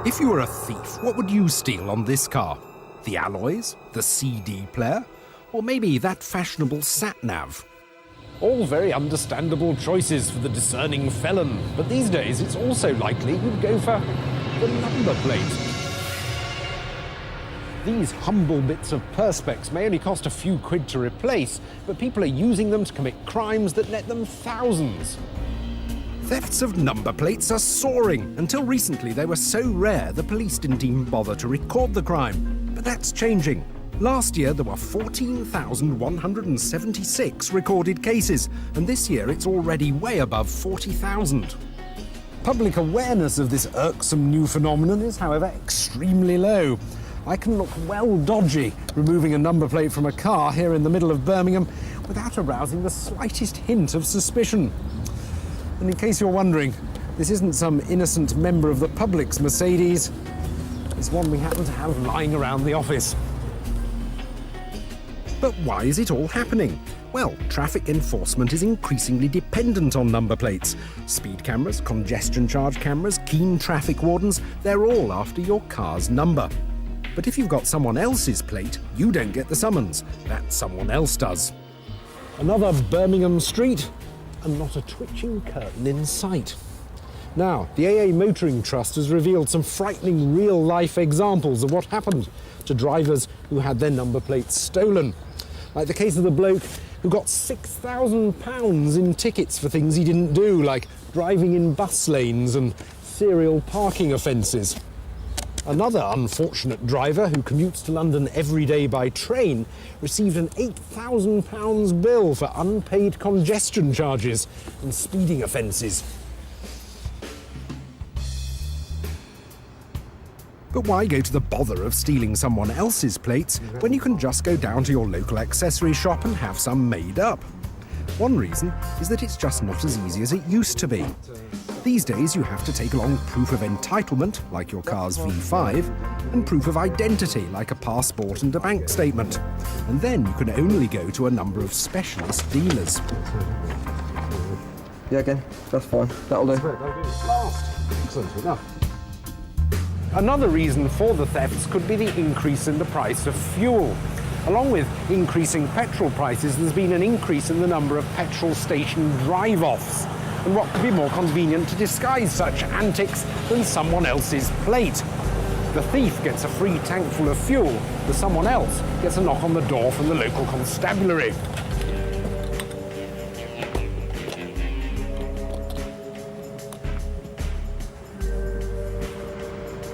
If you were a thief, what would you steal on this car? The alloys? The CD player? Or maybe that fashionable sat-nav? All very understandable choices for the discerning felon, but these days it's also likely you'd go for the number plate. These humble bits of perspex may only cost a few quid to replace, but people are using them to commit crimes that net them thousands. Thefts of number plates are soaring. Until recently, they were so rare the police didn't even bother to record the crime. But that's changing. Last year, there were 14,176 recorded cases, and this year it's already way above 40,000. Public awareness of this irksome new phenomenon is, however, extremely low. I can look well dodgy removing a number plate from a car here in the middle of Birmingham without arousing the slightest hint of suspicion. And in case you're wondering, this isn't some innocent member of the public's Mercedes. It's one we happen to have lying around the office. But why is it all happening? Well, traffic enforcement is increasingly dependent on number plates. Speed cameras, congestion charge cameras, keen traffic wardens, they're all after your car's number. But if you've got someone else's plate, you don't get the summons. That someone else does. Another Birmingham street, and not a twitching curtain in sight. Now, the AA Motoring Trust has revealed some frightening real-life examples of what happened to drivers who had their number plates stolen. Like the case of the bloke who got £6,000 in tickets for things he didn't do, like driving in bus lanes and serial parking offences. Another unfortunate driver who commutes to London every day by train received an £8,000 bill for unpaid congestion charges and speeding offences. But why go to the bother of stealing someone else's plates when you can just go down to your local accessory shop and have some made up? One reason is that it's just not as easy as it used to be. These days you have to take along proof of entitlement, like your car's V5, and proof of identity, like a passport and a bank statement. And then you can only go to a number of specialist dealers. Yeah, again, that's fine. That'll do. Excellent enough. Another reason for the thefts could be the increase in the price of fuel. Along with increasing petrol prices, there's been an increase in the number of petrol station drive-offs. And what could be more convenient to disguise such antics than someone else's plate? The thief gets a free tank full of fuel, the someone else gets a knock on the door from the local constabulary.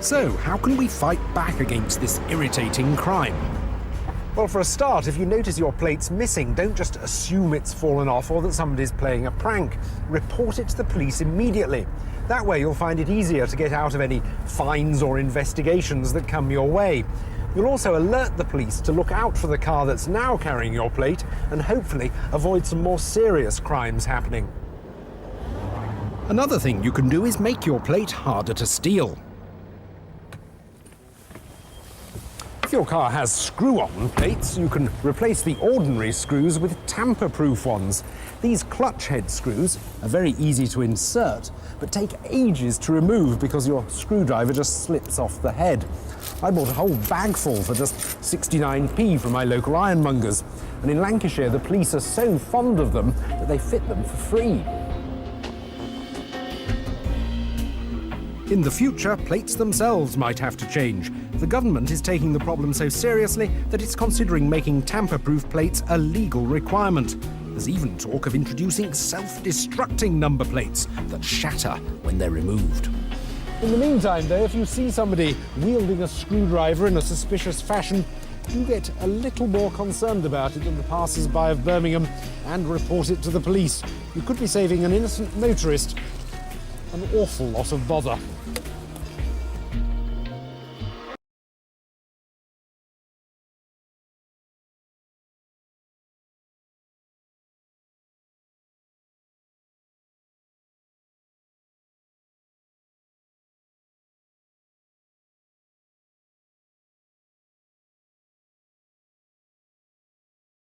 So, how can we fight back against this irritating crime? Well, for a start, if you notice your plate's missing, don't just assume it's fallen off or that somebody's playing a prank. Report it to the police immediately. That way you'll find it easier to get out of any fines or investigations that come your way. You'll also alert the police to look out for the car that's now carrying your plate and hopefully avoid some more serious crimes happening. Another thing you can do is make your plate harder to steal. If your car has screw-on plates, you can replace the ordinary screws with tamper-proof ones. These clutch head screws are very easy to insert, but take ages to remove because your screwdriver just slips off the head. I bought a whole bagful for just 69p from my local ironmongers, and in Lancashire the police are so fond of them that they fit them for free. In the future, plates themselves might have to change. The government is taking the problem so seriously that it's considering making tamper-proof plates a legal requirement. There's even talk of introducing self-destructing number plates that shatter when they're removed. In the meantime, though, if you see somebody wielding a screwdriver in a suspicious fashion, do get a little more concerned about it than the passers-by of Birmingham and report it to the police. You could be saving an innocent motorist an awful lot of bother.